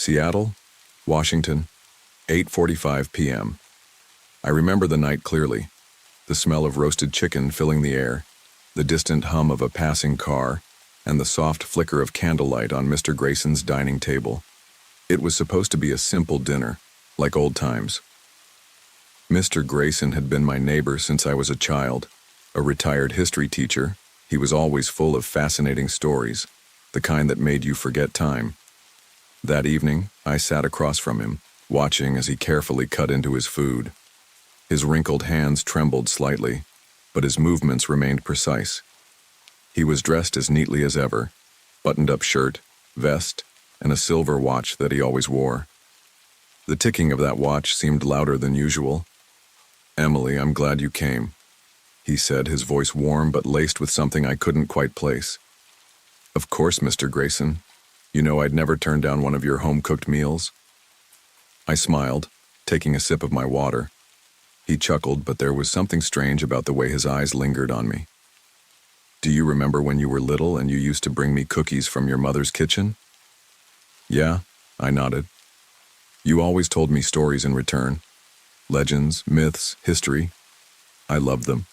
Seattle, Washington, 8:45 p.m. I remember the night clearly, the smell of roasted chicken filling the air, the distant hum of a passing car, and the soft flicker of candlelight on Mr. Grayson's dining table. It was supposed to be a simple dinner, like old times. Mr. Grayson had been my neighbor since I was a child, a retired history teacher. He was always full of fascinating stories, the kind that made you forget time. That evening, I sat across from him, watching as he carefully cut into his food. His wrinkled hands trembled slightly, but his movements remained precise. He was dressed as neatly as ever, buttoned-up shirt, vest, and a silver watch that he always wore. The ticking of that watch seemed louder than usual. "Emily, I'm glad you came," he said, his voice warm but laced with something I couldn't quite place. "Of course, Mr. Grayson. You know I'd never turn down one of your home-cooked meals." I smiled, taking a sip of my water. He chuckled, but there was something strange about the way his eyes lingered on me. "Do you remember when you were little and you used to bring me cookies from your mother's kitchen?" "Yeah," I nodded. "You always told me stories in return. Legends, myths, history. I loved them."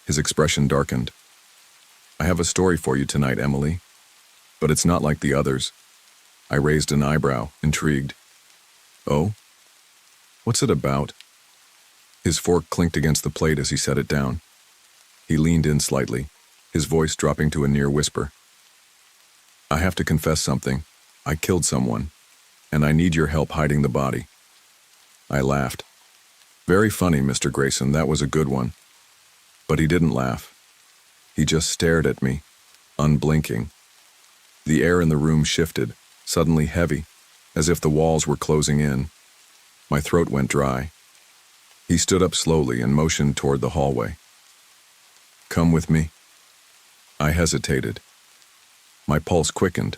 His expression darkened. "I have a story for you tonight, Emily. But it's not like the others." I raised an eyebrow, intrigued. "Oh? What's it about?" His fork clinked against the plate as he set it down. He leaned in slightly, his voice dropping to a near whisper. "I have to confess something. I killed someone, and I need your help hiding the body." I laughed. "Very funny, Mr. Grayson, that was a good one." But he didn't laugh. He just stared at me, unblinking. The air in the room shifted, suddenly heavy, as if the walls were closing in. My throat went dry. He stood up slowly and motioned toward the hallway. "Come with me." I hesitated. My pulse quickened.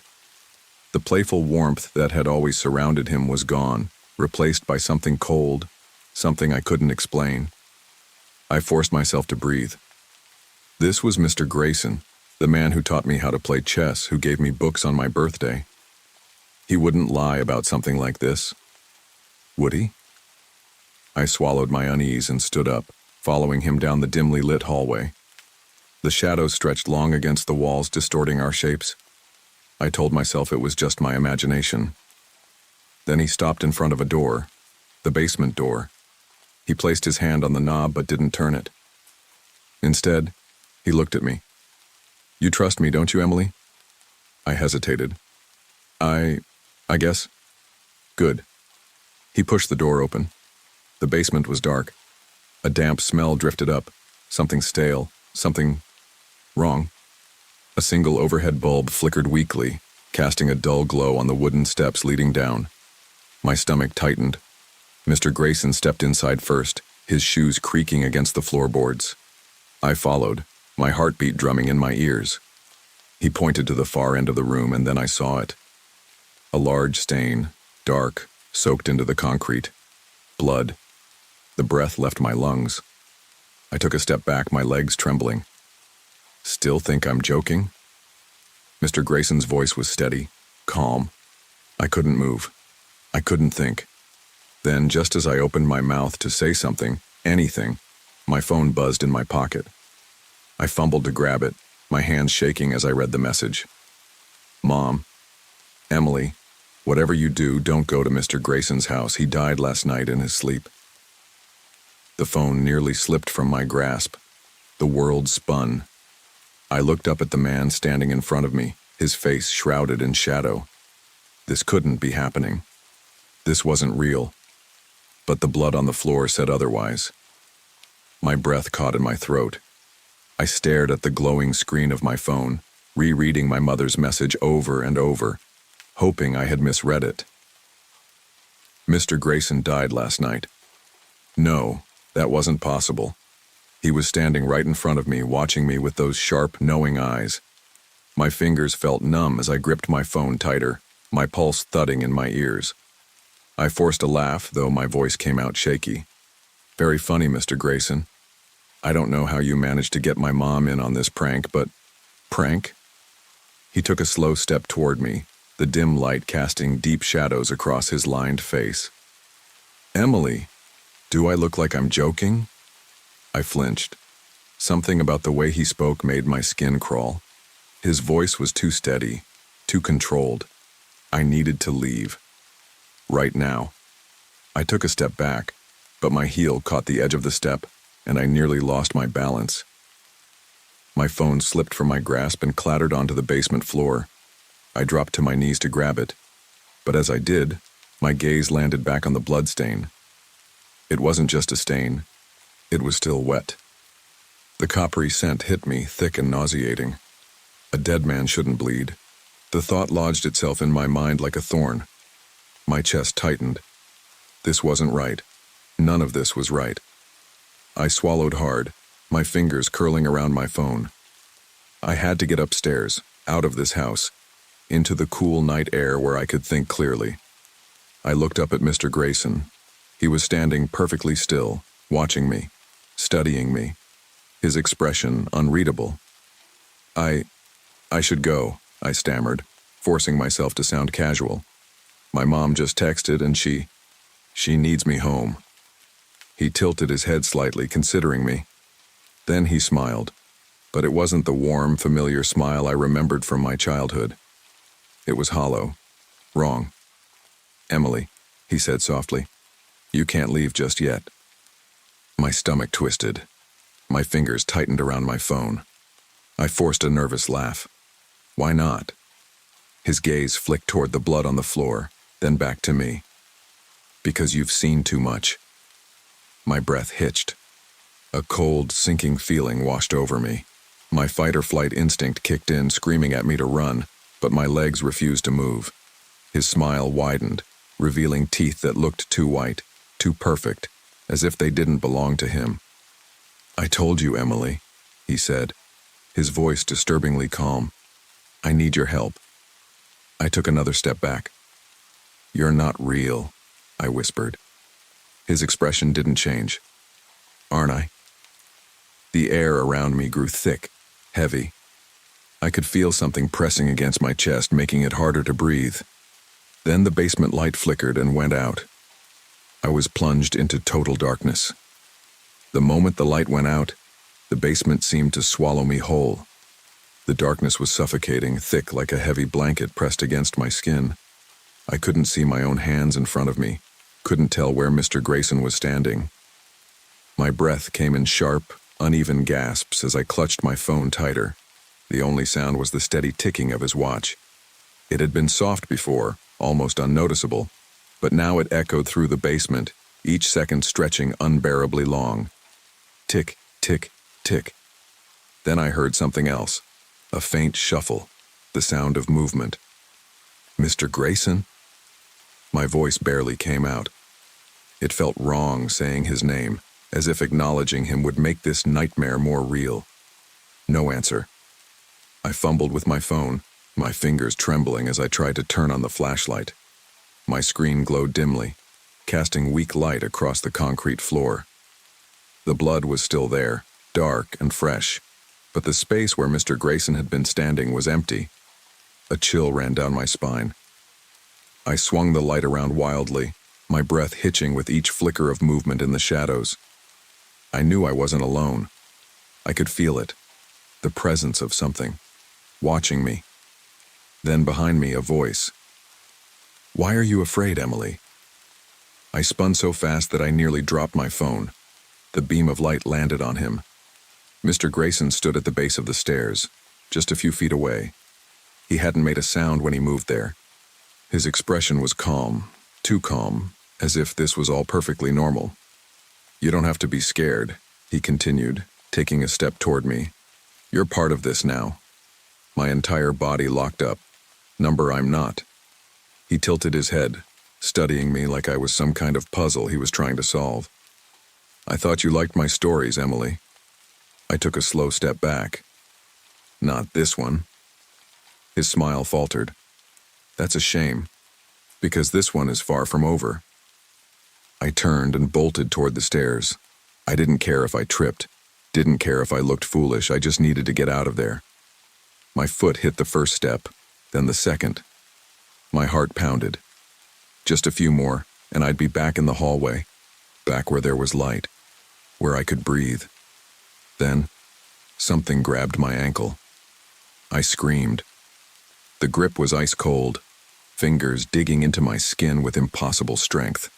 The playful warmth that had always surrounded him was gone, replaced by something cold, something I couldn't explain. I forced myself to breathe. This was Mr. Grayson, the man who taught me how to play chess, who gave me books on my birthday. He wouldn't lie about something like this, would he? I swallowed my unease and stood up, following him down the dimly lit hallway. The shadows stretched long against the walls, distorting our shapes. I told myself it was just my imagination. Then he stopped in front of a door, the basement door. He placed his hand on the knob but didn't turn it. Instead, he looked at me. "You trust me, don't you, Emily?" I hesitated. I guess. "Good." He pushed the door open. The basement was dark. A damp smell drifted up, something stale, something wrong. A single overhead bulb flickered weakly, casting a dull glow on the wooden steps leading down. My stomach tightened. Mr. Grayson stepped inside first, his shoes creaking against the floorboards. I followed, my heartbeat drumming in my ears. He pointed to the far end of the room, and then I saw it. A large stain, dark, soaked into the concrete. Blood. The breath left my lungs. I took a step back, my legs trembling. "Still think I'm joking?" Mr. Grayson's voice was steady, calm. I couldn't move. I couldn't think. Then, just as I opened my mouth to say something, anything, my phone buzzed in my pocket. I fumbled to grab it, my hands shaking as I read the message. "Mom, Emily, whatever you do, don't go to Mr. Grayson's house. He died last night in his sleep." The phone nearly slipped from my grasp. The world spun. I looked up at the man standing in front of me, his face shrouded in shadow. This couldn't be happening. This wasn't real. But the blood on the floor said otherwise. My breath caught in my throat. I stared at the glowing screen of my phone, rereading my mother's message over and over, hoping I had misread it. Mr. Grayson died last night. No, that wasn't possible. He was standing right in front of me, watching me with those sharp, knowing eyes. My fingers felt numb as I gripped my phone tighter, my pulse thudding in my ears. I forced a laugh, though my voice came out shaky. "Very funny, Mr. Grayson. I don't know how you managed to get my mom in on this prank, but..." "Prank?" He took a slow step toward me, the dim light casting deep shadows across his lined face. "Emily, do I look like I'm joking?" I flinched. Something about the way he spoke made my skin crawl. His voice was too steady, too controlled. I needed to leave. Right now. I took a step back, but my heel caught the edge of the step, and I nearly lost my balance. My phone slipped from my grasp and clattered onto the basement floor. I dropped to my knees to grab it, but as I did, my gaze landed back on the bloodstain. It wasn't just a stain. It was still wet. The coppery scent hit me, thick and nauseating. A dead man shouldn't bleed. The thought lodged itself in my mind like a thorn. My chest tightened. This wasn't right. None of this was right. I swallowed hard, my fingers curling around my phone. I had to get upstairs, out of this house, into the cool night air where I could think clearly. I looked up at Mr. Grayson. He was standing perfectly still, watching me, studying me, his expression unreadable. I should go, I stammered, forcing myself to sound casual. My mom just texted and she needs me home. He tilted his head slightly, considering me. Then he smiled, but it wasn't the warm, familiar smile I remembered from my childhood. It was hollow, wrong. "Emily," he said softly, "you can't leave just yet." My stomach twisted. My fingers tightened around my phone. I forced a nervous laugh. Why not? His gaze flicked toward the blood on the floor, then back to me. "Because you've seen too much." My breath hitched. A cold, sinking feeling washed over me. My fight-or-flight instinct kicked in, screaming at me to run, but my legs refused to move. His smile widened, revealing teeth that looked too white, too perfect, as if they didn't belong to him. "I told you, Emily," he said, his voice disturbingly calm. "I need your help." I took another step back. "You're not real," I whispered. His expression didn't change. "Aren't I?" The air around me grew thick, heavy. I could feel something pressing against my chest, making it harder to breathe. Then the basement light flickered and went out. I was plunged into total darkness. The moment the light went out, the basement seemed to swallow me whole. The darkness was suffocating, thick like a heavy blanket pressed against my skin. I couldn't see my own hands in front of me, couldn't tell where Mr. Grayson was standing. My breath came in sharp, uneven gasps as I clutched my phone tighter. The only sound was the steady ticking of his watch. It had been soft before, almost unnoticeable, but now it echoed through the basement, each second stretching unbearably long. Tick, tick, tick. Then I heard something else, a faint shuffle, the sound of movement. "Mr. Grayson?" My voice barely came out. It felt wrong saying his name, as if acknowledging him would make this nightmare more real. No answer. I fumbled with my phone, my fingers trembling as I tried to turn on the flashlight. My screen glowed dimly, casting weak light across the concrete floor. The blood was still there, dark and fresh, but the space where Mr. Grayson had been standing was empty. A chill ran down my spine. I swung the light around wildly, my breath hitching with each flicker of movement in the shadows. I knew I wasn't alone. I could feel it, the presence of something, watching me. Then behind me, a voice. "Why are you afraid, Emily?" I spun so fast that I nearly dropped my phone. The beam of light landed on him. Mr. Grayson stood at the base of the stairs, just a few feet away. He hadn't made a sound when he moved there. His expression was calm, too calm, as if this was all perfectly normal. "You don't have to be scared," he continued, taking a step toward me. "You're part of this now." My entire body locked up. Number I'm not. He tilted his head, studying me like I was some kind of puzzle he was trying to solve. "I thought you liked my stories, Emily." I took a slow step back. "Not this one." His smile faltered. "That's a shame, because this one is far from over." I turned and bolted toward the stairs. I didn't care if I tripped, didn't care if I looked foolish, I just needed to get out of there. My foot hit the first step, then the second. My heart pounded. Just a few more, and I'd be back in the hallway, back where there was light, where I could breathe. Then, something grabbed my ankle. I screamed. The grip was ice cold, fingers digging into my skin with impossible strength.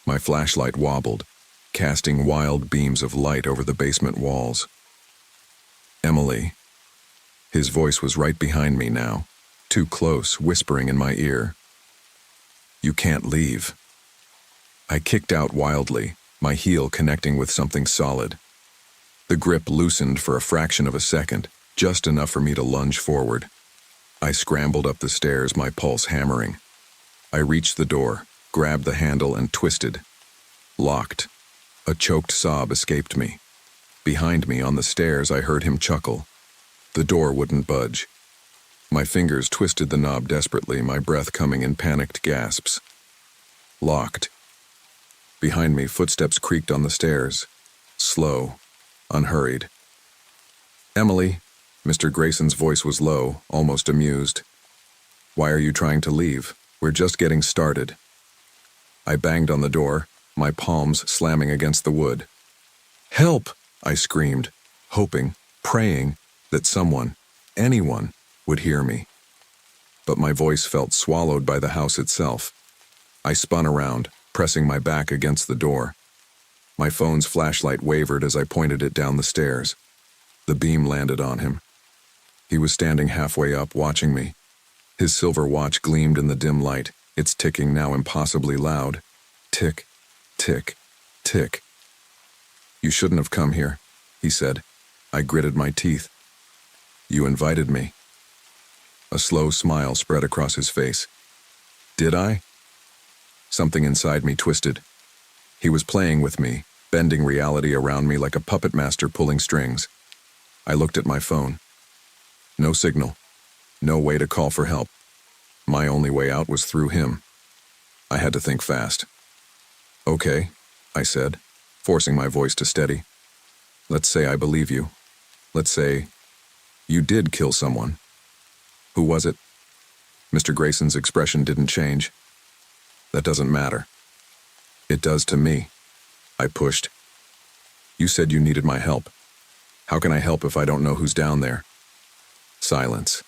My flashlight wobbled, casting wild beams of light over the basement walls. Emily. His voice was right behind me now, too close, whispering in my ear. You can't leave. I kicked out wildly, my heel connecting with something solid. The grip loosened for a fraction of a second, just enough for me to lunge forward. I scrambled up the stairs, my pulse hammering. I reached the door, grabbed the handle, and twisted. Locked. A choked sob escaped me. Behind me on the stairs, I heard him chuckle. The door wouldn't budge. My fingers twisted the knob desperately, my breath coming in panicked gasps. Locked. Behind me, footsteps creaked on the stairs. Slow, unhurried. Emily, Mr. Grayson's voice was low, almost amused. Why are you trying to leave? We're just getting started. I banged on the door, my palms slamming against the wood. Help! I screamed, hoping, praying, that someone, anyone, would hear me. But my voice felt swallowed by the house itself. I spun around, pressing my back against the door. My phone's flashlight wavered as I pointed it down the stairs. The beam landed on him. He was standing halfway up, watching me. His silver watch gleamed in the dim light, its ticking now impossibly loud. Tick, tick, tick. You shouldn't have come here, he said. I gritted my teeth. You invited me. A slow smile spread across his face. Did I? Something inside me twisted. He was playing with me, bending reality around me like a puppet master pulling strings. I looked at my phone. No signal. No way to call for help. My only way out was through him. I had to think fast. Okay, I said, forcing my voice to steady. Let's say I believe you. Let's say you did kill someone. Who was it? Mr. Grayson's expression didn't change. That doesn't matter. It does to me. I pushed. You said you needed my help. How can I help if I don't know who's down there? Silence.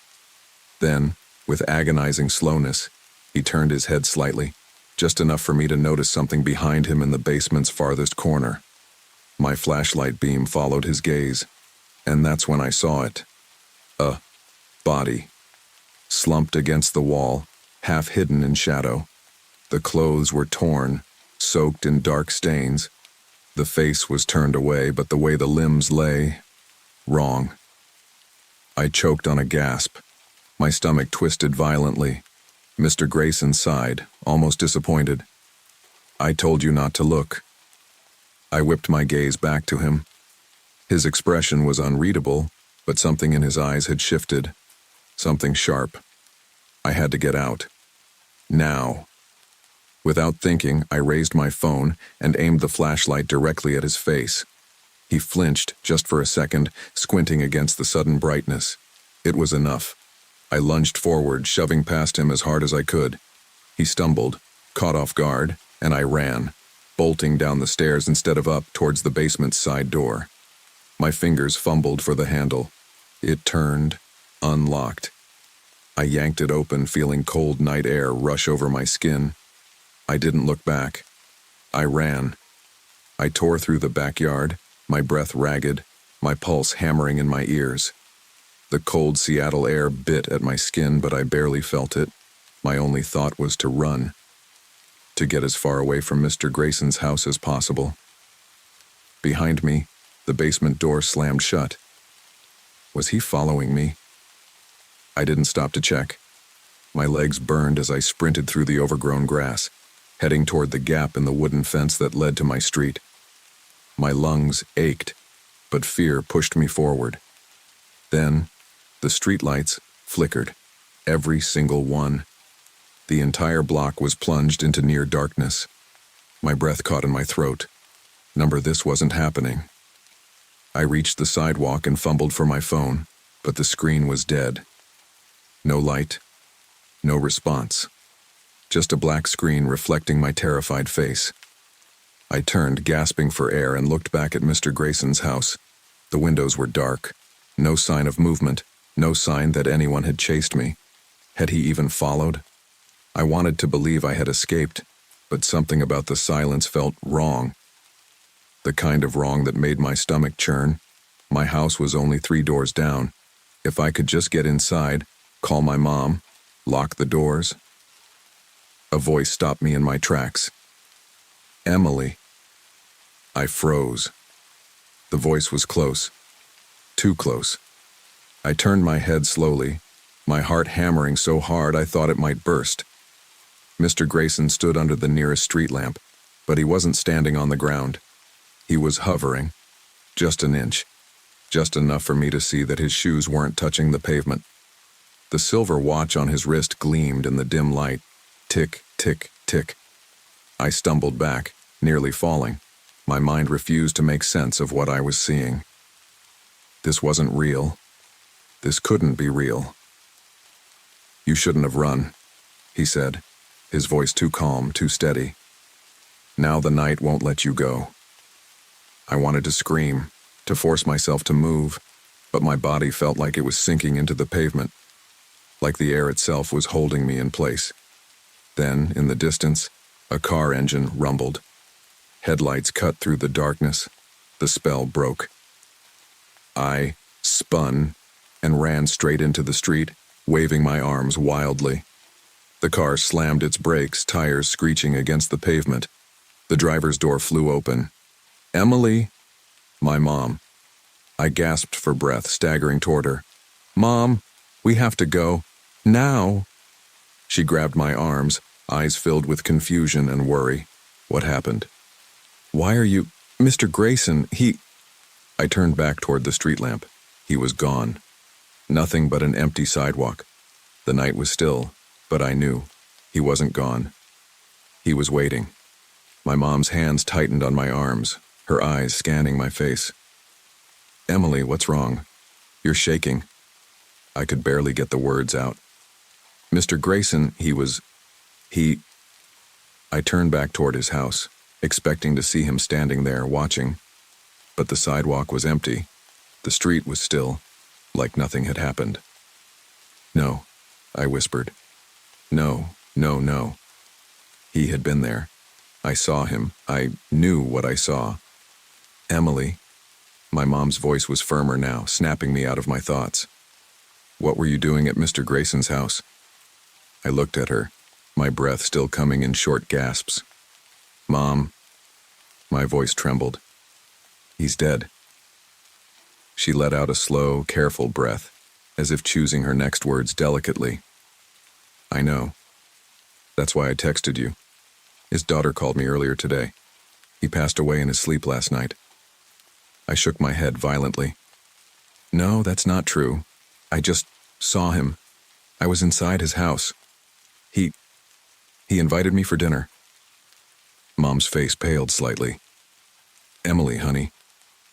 Then, with agonizing slowness, he turned his head slightly, just enough for me to notice something behind him in the basement's farthest corner. My flashlight beam followed his gaze, and that's when I saw it. A body, slumped against the wall, half hidden in shadow. The clothes were torn, soaked in dark stains. The face was turned away, but the way the limbs lay, wrong. I choked on a gasp. My stomach twisted violently. Mr. Grayson sighed, almost disappointed. I told you not to look. I whipped my gaze back to him. His expression was unreadable, but something in his eyes had shifted. Something sharp. I had to get out. Now. Without thinking, I raised my phone and aimed the flashlight directly at his face. He flinched just for a second, squinting against the sudden brightness. It was enough. I lunged forward, shoving past him as hard as I could. He stumbled, caught off guard, and I ran, bolting down the stairs instead of up towards the basement's side door. My fingers fumbled for the handle. It turned, unlocked. I yanked it open, feeling cold night air rush over my skin. I didn't look back. I ran. I tore through the backyard, my breath ragged, my pulse hammering in my ears. The cold Seattle air bit at my skin, but I barely felt it. My only thought was to run. To get as far away from Mr. Grayson's house as possible. Behind me, the basement door slammed shut. Was he following me? I didn't stop to check. My legs burned as I sprinted through the overgrown grass, heading toward the gap in the wooden fence that led to my street. My lungs ached, but fear pushed me forward. Then, the streetlights flickered, every single one. The entire block was plunged into near darkness. My breath caught in my throat. This wasn't happening. I reached the sidewalk and fumbled for my phone, but the screen was dead. No light, No response. Just a black screen reflecting my terrified face. I turned, gasping for air, and looked back at Mr. Grayson's house. The windows were dark. No sign of movement. No sign that anyone had chased me. Had he even followed? I wanted to believe I had escaped, but something about the silence felt wrong. The kind of wrong that made my stomach churn. My house was only 3 doors down. If I could just get inside, call my mom, lock the doors. A voice stopped me in my tracks. Emily. I froze. The voice was close. Too close. I turned my head slowly, my heart hammering so hard I thought it might burst. Mr. Grayson stood under the nearest street lamp, but he wasn't standing on the ground. He was hovering, just an inch, just enough for me to see that his shoes weren't touching the pavement. The silver watch on his wrist gleamed in the dim light. Tick, tick, tick. I stumbled back, nearly falling. My mind refused to make sense of what I was seeing. This wasn't real. This couldn't be real. You shouldn't have run, he said, his voice too calm, too steady. Now the night won't let you go. I wanted to scream, to force myself to move, but my body felt like it was sinking into the pavement, like the air itself was holding me in place. Then, in the distance, a car engine rumbled. Headlights cut through the darkness. The spell broke. I spun and ran straight into the street, waving my arms wildly. The car slammed its brakes, tires screeching against the pavement. The driver's door flew open. Emily! My mom. I gasped for breath, staggering toward her. Mom, we have to go. Now! She grabbed my arms, eyes filled with confusion and worry. What happened? Why are you... Mr. Grayson, he... I turned back toward the street lamp. He was gone. Nothing but an empty sidewalk. The night was still, but I knew. He wasn't gone. He was waiting. My mom's hands tightened on my arms, her eyes scanning my face. Emily, what's wrong? You're shaking. I could barely get the words out. Mr. Grayson, I turned back toward his house, expecting to see him standing there, watching. But the sidewalk was empty. The street was still, like nothing had happened. No, I whispered. No, no, no. He had been there. I saw him. I knew what I saw. Emily. My mom's voice was firmer now, snapping me out of my thoughts. What were you doing at Mr. Grayson's house? I looked at her, my breath still coming in short gasps. Mom. My voice trembled. He's dead. She let out a slow, careful breath, as if choosing her next words delicately. I know. That's why I texted you. His daughter called me earlier today. He passed away in his sleep last night. I shook my head violently. No, that's not true. I just saw him. I was inside his house. He invited me for dinner. Mom's face paled slightly. Emily, honey,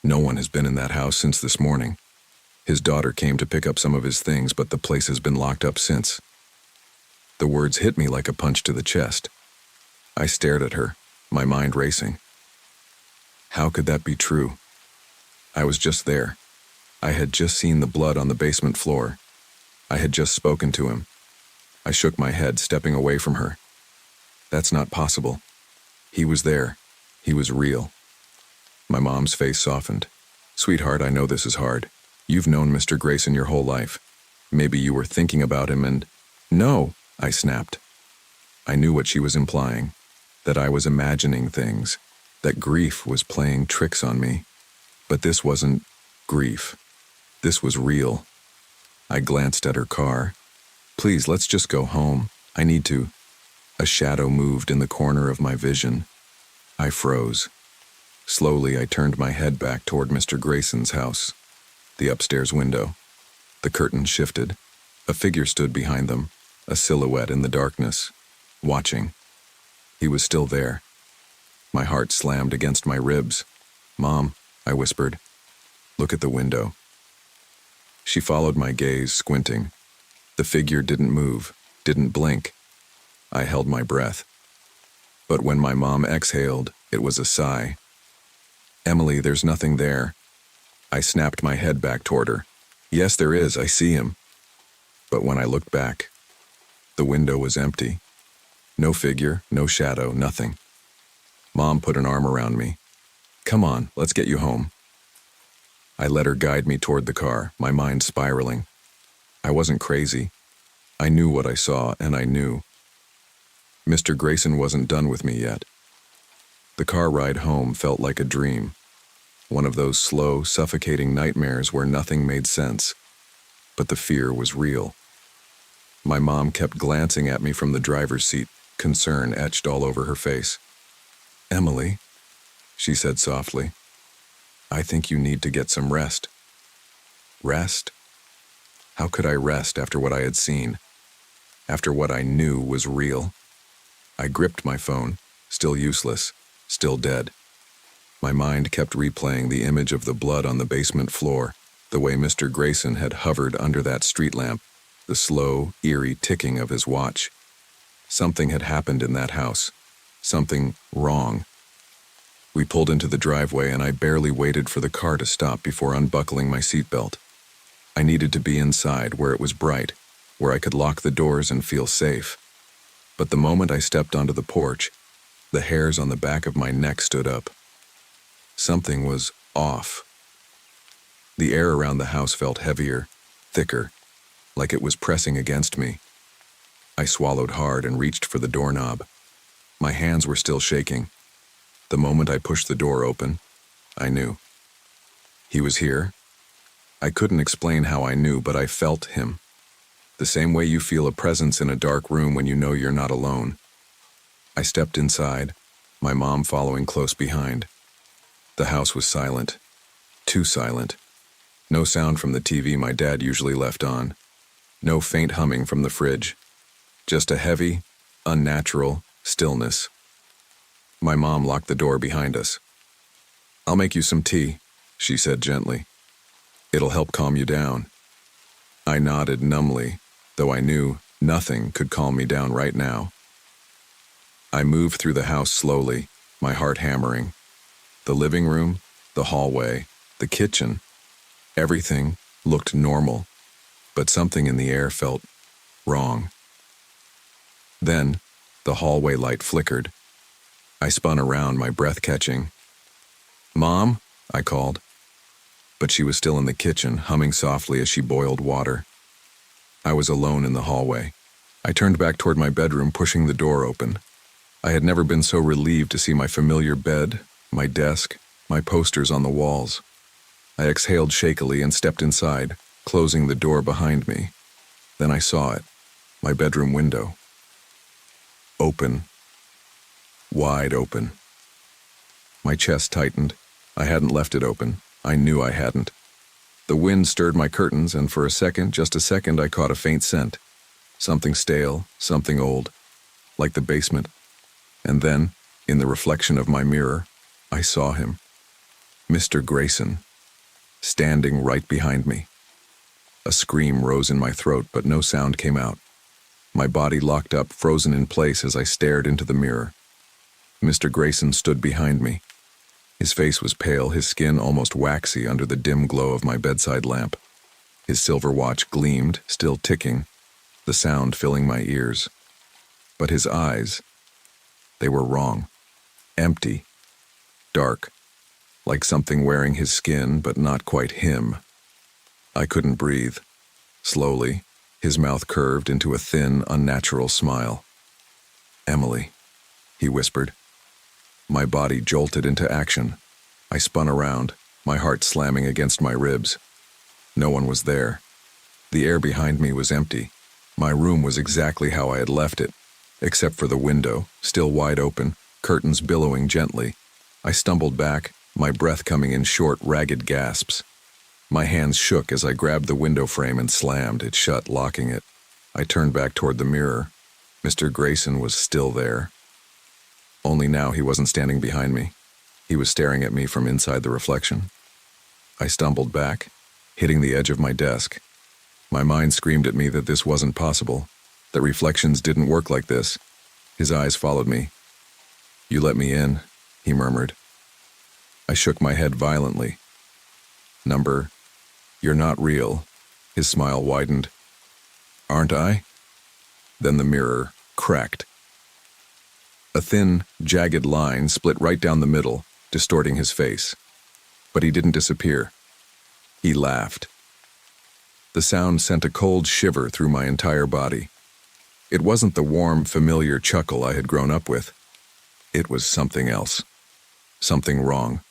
no one has been in that house since this morning. His daughter came to pick up some of his things, but the place has been locked up since. The words hit me like a punch to the chest. I stared at her, my mind racing. How could that be true? I was just there. I had just seen the blood on the basement floor. I had just spoken to him. I shook my head, stepping away from her. That's not possible. He was there. He was real. My mom's face softened. Sweetheart, I know this is hard. You've known Mr. Grayson your whole life. Maybe you were thinking about him and... No, I snapped. I knew what she was implying. That I was imagining things. That grief was playing tricks on me. But this wasn't grief. This was real. I glanced at her car. Please, let's just go home. I need to... A shadow moved in the corner of my vision. I froze. Slowly, I turned my head back toward Mr. Grayson's house. The upstairs window. The curtain shifted. A figure stood behind them, a silhouette in the darkness, watching. He was still there. My heart slammed against my ribs. Mom, I whispered, look at the window. She followed my gaze, squinting. The figure didn't move. didn't blink. I held my breath. But when my mom exhaled, it was a sigh. "Emily, there's nothing there." I snapped my head back toward her. "Yes, there is, I see him." But when I looked back, the window was empty. No figure, no shadow, nothing. Mom put an arm around me. "Come on, let's get you home." I let her guide me toward the car, my mind spiraling. I wasn't crazy. I knew what I saw, and I knew. Mr. Grayson wasn't done with me yet. The car ride home felt like a dream. One of those slow, suffocating nightmares where nothing made sense. But the fear was real. My mom kept glancing at me from the driver's seat, concern etched all over her face. "Emily," she said softly, "I think you need to get some rest." Rest? How could I rest after what I had seen? After what I knew was real? I gripped my phone, still useless, still dead. My mind kept replaying the image of the blood on the basement floor, the way Mr. Grayson had hovered under that street lamp, the slow, eerie ticking of his watch. Something had happened in that house. Something wrong. We pulled into the driveway and I barely waited for the car to stop before unbuckling my seatbelt. I needed to be inside where it was bright, where I could lock the doors and feel safe. But the moment I stepped onto the porch, the hairs on the back of my neck stood up. Something was off. The air around the house felt heavier, thicker, like it was pressing against me. I swallowed hard and reached for the doorknob. My hands were still shaking. The moment I pushed the door open, I knew. He was here. I couldn't explain how I knew, but I felt him. The same way you feel a presence in a dark room when you know you're not alone. I stepped inside, my mom following close behind. The house was silent. Too silent. No sound from the TV my dad usually left on. No faint humming from the fridge. Just a heavy, unnatural stillness. My mom locked the door behind us. "I'll make you some tea," she said gently. "It'll help calm you down." I nodded numbly, though I knew nothing could calm me down right now. I moved through the house slowly, my heart hammering. The living room, the hallway, the kitchen, everything looked normal, but something in the air felt wrong. Then, the hallway light flickered. I spun around, my breath catching. "Mom?" I called. But she was still in the kitchen, humming softly as she boiled water. I was alone in the hallway. I turned back toward my bedroom, pushing the door open. I had never been so relieved to see my familiar bed, my desk, my posters on the walls. I exhaled shakily and stepped inside, closing the door behind me. Then I saw it, my bedroom window. Open. Wide open. My chest tightened. I hadn't left it open. I knew I hadn't. The wind stirred my curtains, and for a second, just a second, I caught a faint scent. Something stale, something old, like the basement. And then, in the reflection of my mirror, I saw him. Mr. Grayson, standing right behind me. A scream rose in my throat, but no sound came out. My body locked up, frozen in place as I stared into the mirror. Mr. Grayson stood behind me. His face was pale, his skin almost waxy under the dim glow of my bedside lamp. His silver watch gleamed, still ticking, the sound filling my ears. But his eyes, they were wrong. Empty. Dark. Like something wearing his skin, but not quite him. I couldn't breathe. Slowly, his mouth curved into a thin, unnatural smile. "Emily," he whispered. My body jolted into action. I spun around, my heart slamming against my ribs. No one was there. The air behind me was empty. My room was exactly how I had left it, except for the window, still wide open, curtains billowing gently. I stumbled back, my breath coming in short, ragged gasps. My hands shook as I grabbed the window frame and slammed it shut, locking it. I turned back toward the mirror. Mr. Grayson was still there. Only now he wasn't standing behind me. He was staring at me from inside the reflection. I stumbled back, hitting the edge of my desk. My mind screamed at me that this wasn't possible. that reflections didn't work like this. His eyes followed me. "You let me in," he murmured. I shook my head violently. "Number, you're not real." His smile widened. "Aren't I?" Then the mirror cracked. A thin, jagged line split right down the middle, distorting his face. But he didn't disappear. He laughed. The sound sent a cold shiver through my entire body. It wasn't the warm, familiar chuckle I had grown up with. It was something else. Something wrong.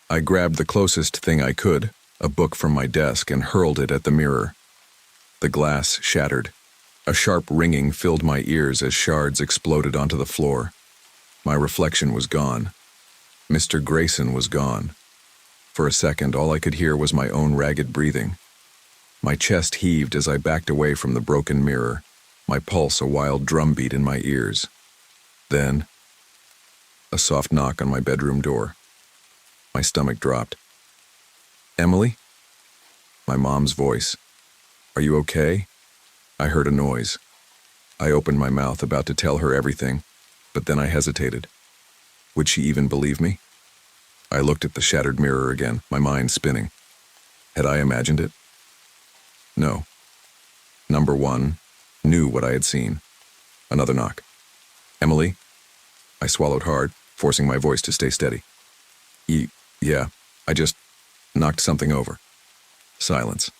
I grabbed the closest thing I could, a book from my desk, and hurled it at the mirror. The glass shattered. A sharp ringing filled my ears as shards exploded onto the floor. My reflection was gone. Mr. Grayson was gone. For a second, all I could hear was my own ragged breathing. My chest heaved as I backed away from the broken mirror, my pulse a wild drumbeat in my ears. Then, a soft knock on my bedroom door. My stomach dropped. "Emily?" My mom's voice. "Are you okay?" I heard a noise. I opened my mouth, about to tell her everything, but then I hesitated. Would she even believe me? I looked at the shattered mirror again, my mind spinning. Had I imagined it? No. Number one knew what I had seen. Another knock. "Emily?" I swallowed hard, forcing my voice to stay steady. Yeah, I just knocked something over." Silence.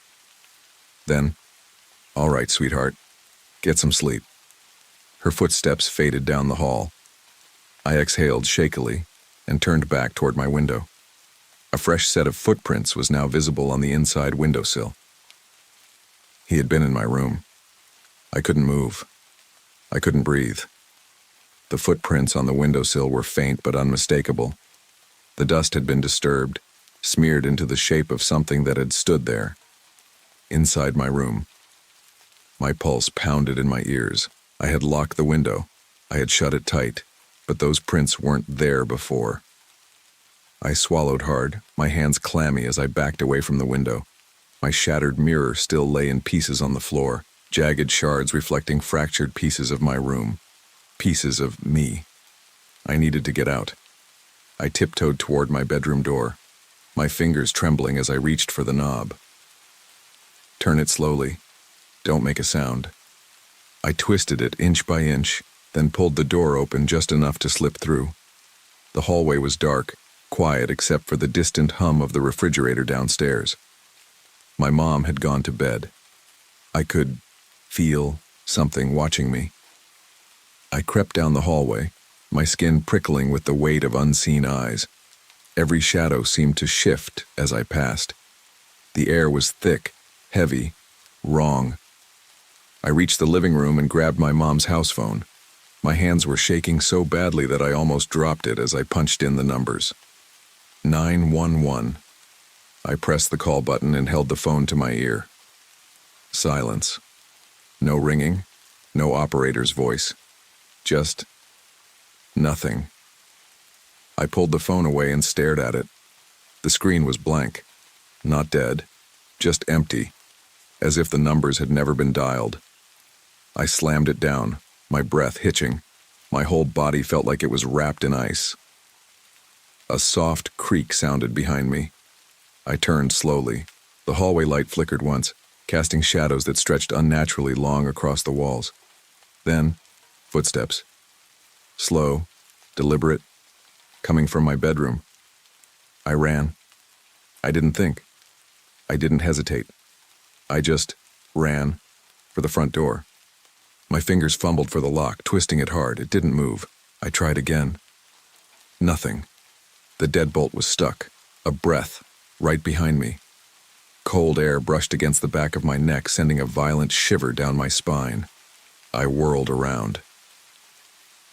Then, "All right, sweetheart, get some sleep." Her footsteps faded down the hall. I exhaled shakily and turned back toward my window. A fresh set of footprints was now visible on the inside windowsill. He had been in my room. I couldn't move. I couldn't breathe. The footprints on the windowsill were faint but unmistakable. The dust had been disturbed, smeared into the shape of something that had stood there. Inside my room. My pulse pounded in my ears. I had locked the window. I had shut it tight, but those prints weren't there before. I swallowed hard, my hands clammy as I backed away from the window. My shattered mirror still lay in pieces on the floor, jagged shards reflecting fractured pieces of my room. Pieces of me. I needed to get out. I tiptoed toward my bedroom door, my fingers trembling as I reached for the knob. "Turn it slowly. Don't make a sound." I twisted it inch by inch, then pulled the door open just enough to slip through. The hallway was dark, quiet except for the distant hum of the refrigerator downstairs. My mom had gone to bed. I could feel something watching me. I crept down the hallway, my skin prickling with the weight of unseen eyes. Every shadow seemed to shift as I passed. The air was thick, heavy, wrong. I reached the living room and grabbed my mom's house phone. My hands were shaking so badly that I almost dropped it as I punched in the numbers. 911. I pressed the call button and held the phone to my ear. Silence. No ringing, no operator's voice. Just nothing. I pulled the phone away and stared at it. The screen was blank. Not dead, just empty, as if the numbers had never been dialed. I slammed it down, my breath hitching. My whole body felt like it was wrapped in ice. A soft creak sounded behind me. I turned slowly. The hallway light flickered once, casting shadows that stretched unnaturally long across the walls. Then, footsteps. Slow, deliberate, coming from my bedroom. I ran. I didn't think. I didn't hesitate. I just ran for the front door. My fingers fumbled for the lock, twisting it hard. It didn't move. I tried again. Nothing. The deadbolt was stuck, a breath, right behind me. Cold air brushed against the back of my neck, sending a violent shiver down my spine. I whirled around.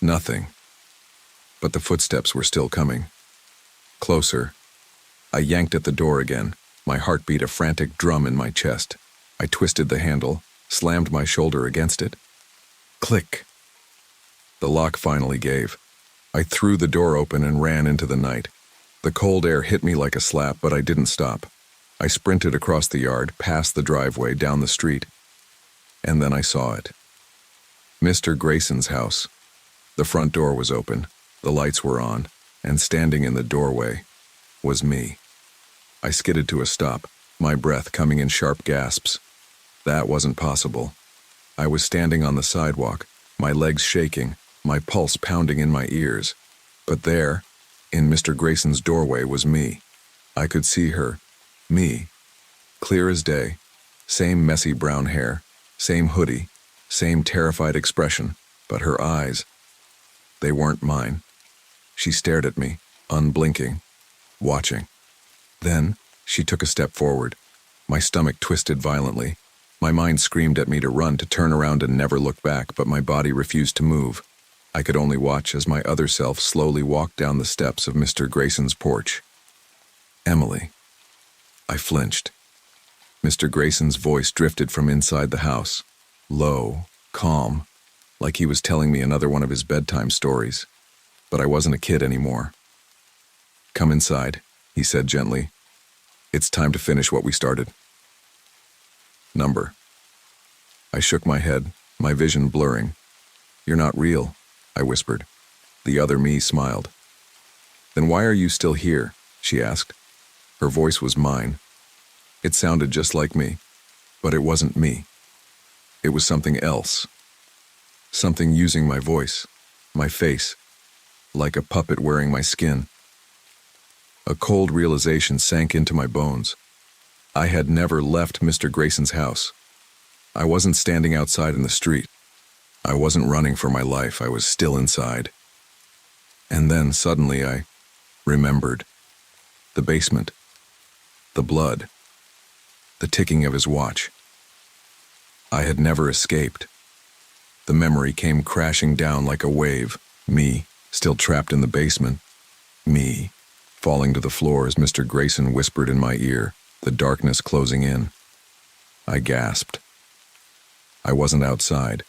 Nothing. But the footsteps were still coming. Closer. I yanked at the door again, my heartbeat a frantic drum in my chest. I twisted the handle, slammed my shoulder against it. Click. The lock finally gave. I threw the door open and ran into the night. The cold air hit me like a slap, but I didn't stop. I sprinted across the yard, past the driveway, down the street. And then I saw it. Mr. Grayson's house. The front door was open, the lights were on, and standing in the doorway was me. I skidded to a stop, my breath coming in sharp gasps. That wasn't possible. I was standing on the sidewalk, my legs shaking, my pulse pounding in my ears. But there, in Mr. Grayson's doorway, was me. I could see her. Me. Clear as day. Same messy brown hair, same hoodie, same terrified expression, but her eyes, they weren't mine. She stared at me, unblinking, watching. Then, she took a step forward. My stomach twisted violently. My mind screamed at me to run, to turn around and never look back, but my body refused to move. I could only watch as my other self slowly walked down the steps of Mr. Grayson's porch. Emily. I flinched. Mr. Grayson's voice drifted from inside the house, low, calm, like he was telling me another one of his bedtime stories. But I wasn't a kid anymore. "Come inside," he said gently. "It's time to finish what we started." "Number." I shook my head, my vision blurring. "You're not real," I whispered. The other me smiled. "Then why are you still here?" she asked. Her voice was mine. It sounded just like me, but it wasn't me. It was something else. Something using my voice, my face, like a puppet wearing my skin. A cold realization sank into my bones. I had never left Mr. Grayson's house. I wasn't standing outside in the street. I wasn't running for my life. I was still inside. And then suddenly I remembered. The basement. The blood. The ticking of his watch. I had never escaped. The memory came crashing down like a wave. Me, still trapped in the basement. Me, falling to the floor as Mr. Grayson whispered in my ear, the darkness closing in. I gasped. I wasn't outside.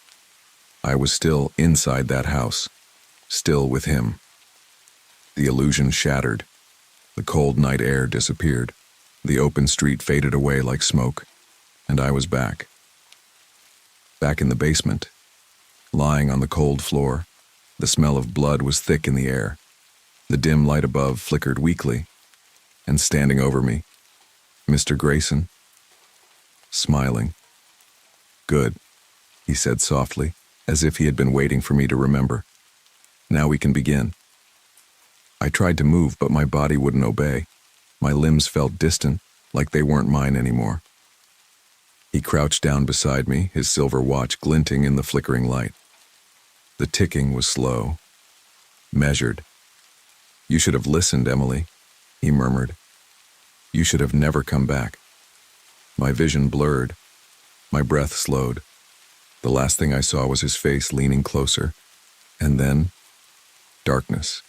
I was still inside that house, still with him. The illusion shattered. The cold night air disappeared. The open street faded away like smoke, and I was back. Back in the basement, lying on the cold floor. The smell of blood was thick in the air. The dim light above flickered weakly, and standing over me, Mr. Grayson, smiling. "Good," he said softly, as if he had been waiting for me to remember. "Now we can begin." I tried to move, but my body wouldn't obey. My limbs felt distant, like they weren't mine anymore. He crouched down beside me, his silver watch glinting in the flickering light. The ticking was slow, measured. "You should have listened, Emily," he murmured. "You should have never come back." My vision blurred. My breath slowed. The last thing I saw was his face leaning closer. And then, darkness.